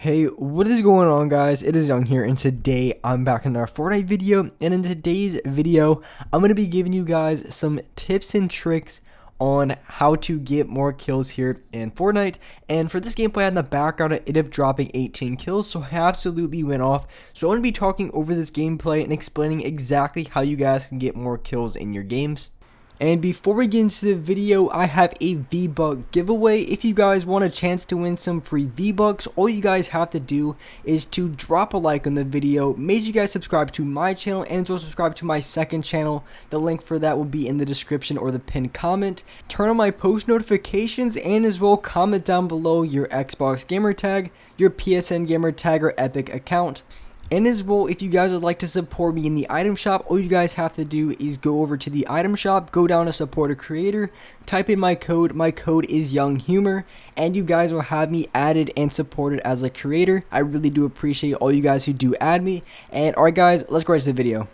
Hey, what is going on, guys? It is Young here, and today I'm back in our Fortnite video. And in today's video, I'm going to be giving you guys some tips and tricks on how to get more kills here in Fortnite. And for this gameplay, in the background, I ended up dropping 18 kills, so I absolutely went off. So I'm going to be talking over this gameplay and explaining exactly how you guys can get more kills in your games. And before we get into the video, I have a V-Buck giveaway. If you guys want a chance to win some free V-Bucks, all you guys have to do is to drop a like on the video. Make sure you guys subscribe to my channel and as well subscribe to my second channel. The link for that will be in the description or the pinned comment. Turn on my post notifications and as well comment down below your Xbox gamer tag, your PSN gamer tag, or Epic account. And as well, if you guys would like to support me in the item shop, all you guys have to do is go over to the item shop, go down to support a creator, type in my code is Young Humor, and you guys will have me added and supported as a creator. I really do appreciate all you guys who do add me. And alright guys, let's go right to the video.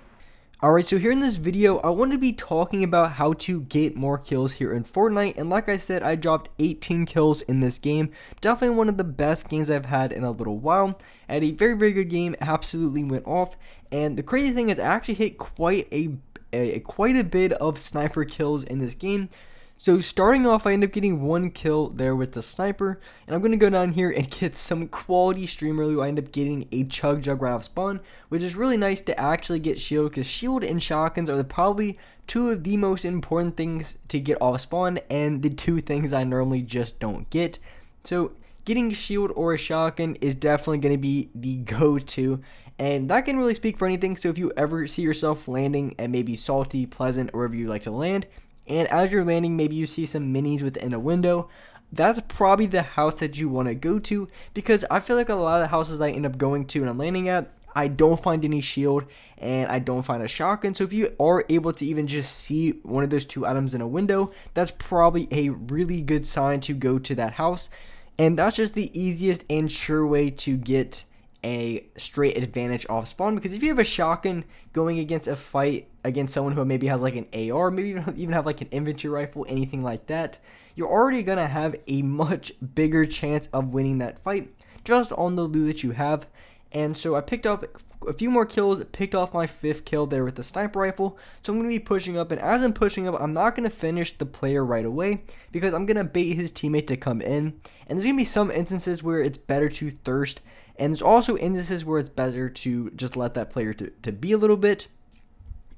Alright, so here in this video, I want to be talking about how to get more kills here in Fortnite, and like I said, I dropped 18 kills in this game. Definitely one of the best games I've had in a little while. I had a very, very good game, absolutely went off, and the crazy thing is I actually hit quite a bit of sniper kills in this game. So starting off, I end up getting one kill there with the sniper, and I'm going to go down here and get some quality streamer loot. I end up getting a chug jug right off spawn, which is really nice to actually get shield, because shield and shotguns are probably two of the most important things to get off spawn, and the two things I normally just don't get. So getting a shield or a shotgun is definitely going to be the go-to, and that can really speak for anything. So if you ever see yourself landing at maybe Salty, Pleasant, or wherever you like to land, and as you're landing, maybe you see some minis within a window, that's probably the house that you want to go to, because I feel like a lot of the houses I end up going to and I'm landing at, I don't find any shield and I don't find a shotgun. So if you are able to even just see one of those two items in a window, that's probably a really good sign to go to that house. And that's just the easiest and sure way to get a straight advantage off spawn, because if you have a shotgun going against a fight against someone who maybe has like an AR, maybe even have like an infantry rifle, anything like that, you're already gonna have a much bigger chance of winning that fight just on the loot that you have. And so I picked up a few more kills, picked off my 5th kill there with the sniper rifle. So I'm going to be pushing up, and as I'm pushing up, I'm not going to finish the player right away, because I'm going to bait his teammate to come in. And there's going to be some instances where it's better to thirst, and there's also instances where it's better to just let that player to be a little bit.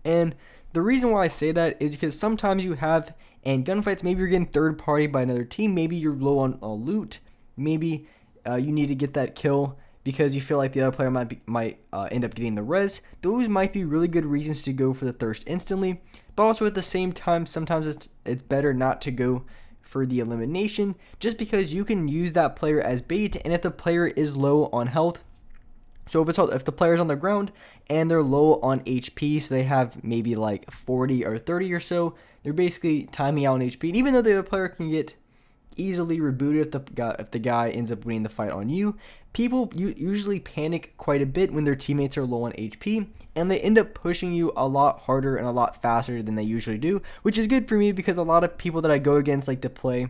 And the reason why I say that is because sometimes you have in gunfights, maybe you're getting third party by another team, maybe you're low on loot, maybe you need to get that kill because you feel like the other player might end up getting the res. Those might be really good reasons to go for the thirst instantly, but also at the same time, sometimes it's better not to go for the elimination, just because you can use that player as bait. And if the player is low on health, so if the player's on the ground and they're low on HP, so they have maybe like 40 or 30 or so, they're basically timing out on HP. And even though the other player can get easily rebooted if the guy ends up winning the fight on you, people usually panic quite a bit when their teammates are low on HP, and they end up pushing you a lot harder and a lot faster than they usually do, which is good for me, because a lot of people that I go against like to play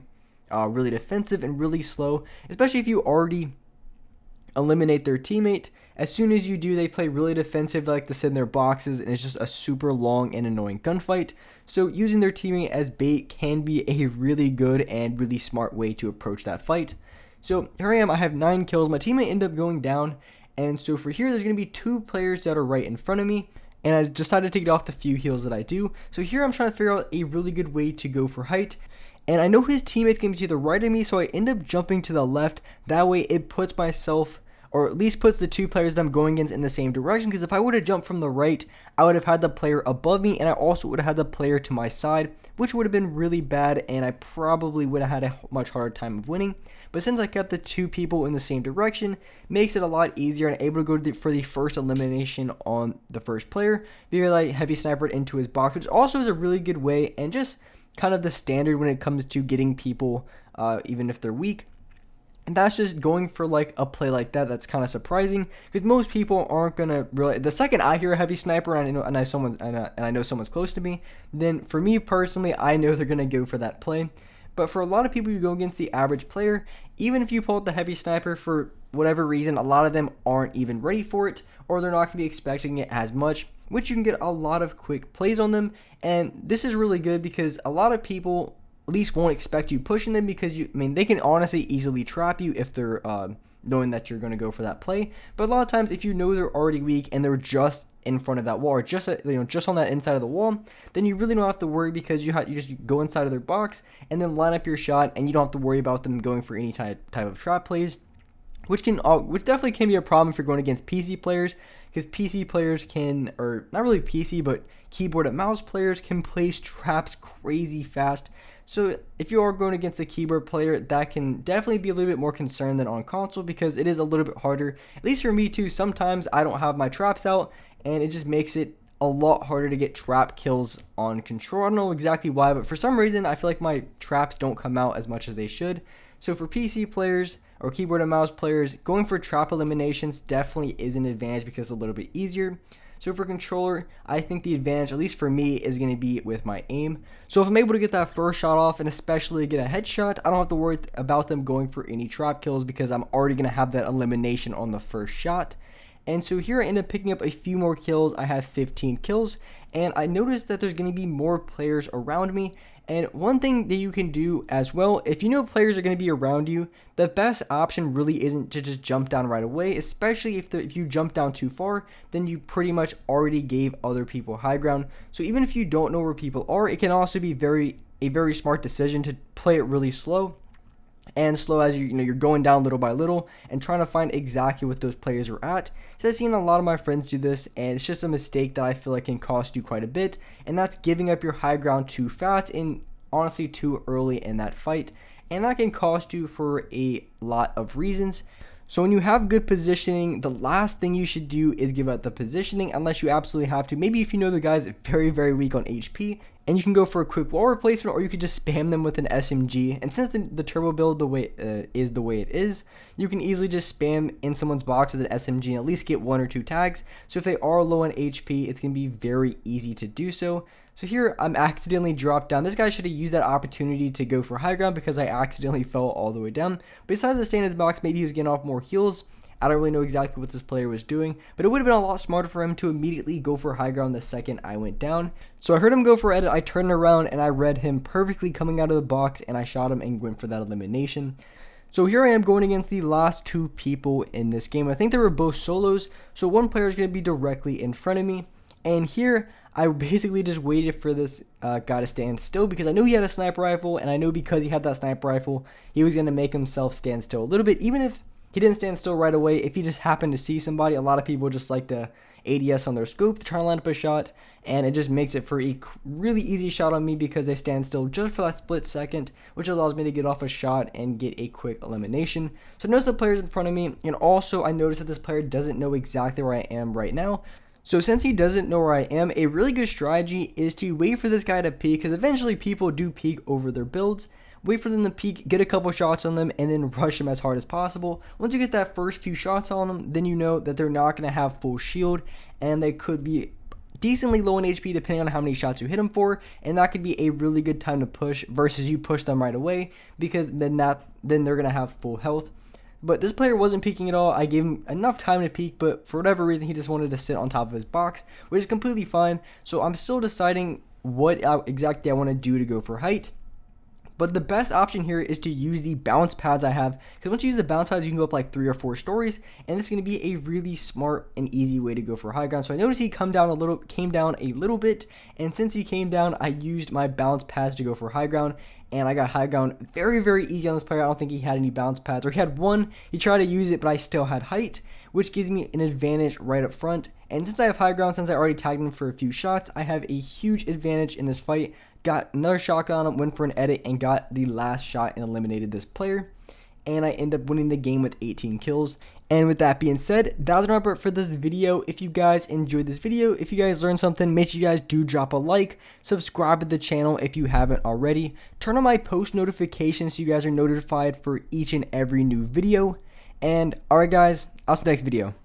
really defensive and really slow, especially if you already eliminate their teammate. As soon as you do, they play really defensive, they like to sit in their boxes, and it's just a super long and annoying gunfight. So using their teammate as bait can be a really good and really smart way to approach that fight. So here I am, I have 9 kills, my teammate ended up going down, and so for here there's going to be 2 players that are right in front of me, and I decided to get off the few heals that I do. So here I'm trying to figure out a really good way to go for height, and I know his teammate's going to be to the right of me, so I end up jumping to the left. That way it puts myself, or at least puts the 2 players that I'm going against in the same direction, because if I would have jumped from the right, I would have had the player above me, and I also would have had the player to my side, which would have been really bad, and I probably would have had a much harder time of winning. But since I kept the 2 people in the same direction, makes it a lot easier, and able to go for the first elimination on the first player, because I heavy snipered into his box, which also is a really good way, and just kind of the standard when it comes to getting people, even if they're weak. And that's just going for like a play like that. That's kind of surprising, because most people aren't gonna really. The second I hear a heavy sniper and I know someone's close to me, then for me personally, I know they're gonna go for that play. But for a lot of people who go against the average player, even if you pull out the heavy sniper for whatever reason, a lot of them aren't even ready for it, or they're not going to be expecting it as much, which you can get a lot of quick plays on them. And this is really good because a lot of people at least won't expect you pushing them, because they can honestly easily trap you if they're knowing that you're going to go for that play. But a lot of times, if you know they're already weak and they're just in front of that wall, or just just on that inside of the wall, then you really don't have to worry, because you just go inside of their box and then line up your shot, and you don't have to worry about them going for any type of trap plays, which definitely can be a problem if you're going against PC players, because PC players can, or not really PC, but keyboard and mouse players can place traps crazy fast. So if you are going against a keyboard player, that can definitely be a little bit more concerned than on console, because it is a little bit harder, at least for me too. Sometimes I don't have my traps out, and it just makes it a lot harder to get trap kills on control. I don't know exactly why, but for some reason I feel like my traps don't come out as much as they should. So for PC players or keyboard and mouse players, going for trap eliminations definitely is an advantage, because it's a little bit easier. So for controller, I think the advantage, at least for me, is going to be with my aim. So if I'm able to get that first shot off, and especially get a headshot, I don't have to worry about them going for any trap kills, because I'm already going to have that elimination on the first shot. And so here I end up picking up a few more kills. I have 15 kills, and I noticed that there's going to be more players around me. And one thing that you can do as well, if you know players are going to be around you, the best option really isn't to just jump down right away, especially if you jump down too far, then you pretty much already gave other people high ground. So even if you don't know where people are, it can also be a very smart decision to play it really slow. And slow as you're going down little by little and trying to find exactly what those players are at. So I've seen a lot of my friends do this, and it's just a mistake that I feel like can cost you quite a bit, and that's giving up your high ground too fast and honestly too early in that fight, and that can cost you for a lot of reasons. So when you have good positioning, the last thing you should do is give up the positioning unless you absolutely have to. Maybe if you know the guy's very, very weak on HP, and you can go for a quick wall replacement, or you could just spam them with an SMG. And since the turbo build is the way it is, you can easily just spam in someone's box with an SMG and at least get 1 or 2 tags. So if they are low on HP, it's going to be very easy to do so. So here I'm accidentally dropped down. This guy should have used that opportunity to go for high ground, because I accidentally fell all the way down. Besides the stay in his box, maybe he was getting off more heals. I don't really know exactly what this player was doing, but it would have been a lot smarter for him to immediately go for high ground the second I went down. So I heard him go for edit, I turned around and I read him perfectly coming out of the box, and I shot him and went for that elimination. So here I am going against the last 2 people in this game. I think they were both solos, so one player is going to be directly in front of me, and here I basically just waited for this guy to stand still, because I knew he had a sniper rifle, and I know because he had that sniper rifle, he was going to make himself stand still a little bit. Even if he didn't stand still right away, if he just happened to see somebody, a lot of people just like to ADS on their scope to try to line up a shot, and it just makes it for a really easy shot on me, because they stand still just for that split second, which allows me to get off a shot and get a quick elimination. So notice the players in front of me, and also I noticed that this player doesn't know exactly where I am right now. So since he doesn't know where I am, a really good strategy is to wait for this guy to peek, because eventually people do peek over their builds. Wait for them to peek, get a couple shots on them, and then rush them as hard as possible. Once you get that first few shots on them, then you know that they're not going to have full shield, and they could be decently low in HP depending on how many shots you hit them for, and that could be a really good time to push versus you push them right away, because then they're going to have full health. But this player wasn't peeking at all. I gave him enough time to peek, but for whatever reason, he just wanted to sit on top of his box, which is completely fine. So I'm still deciding what exactly I want to do to go for height. But the best option here is to use the bounce pads I have, because once you use the bounce pads, you can go up like 3 or 4 stories, and this is going to be a really smart and easy way to go for high ground. So I noticed he came down a little bit, and since he came down, I used my bounce pads to go for high ground, and I got high ground very, very easy on this player. I don't think he had any bounce pads, or he had one. He tried to use it, but I still had height, which gives me an advantage right up front. And since I have high ground, since I already tagged him for a few shots, I have a huge advantage in this fight. Got another shotgun on him, went for an edit, and got the last shot and eliminated this player. And I end up winning the game with 18 kills. And with that being said, that's wrap up for this video. If you guys enjoyed this video, if you guys learned something, make sure you guys do drop a like, subscribe to the channel if you haven't already, turn on my post notifications so you guys are notified for each and every new video. And alright guys, I'll see you next video.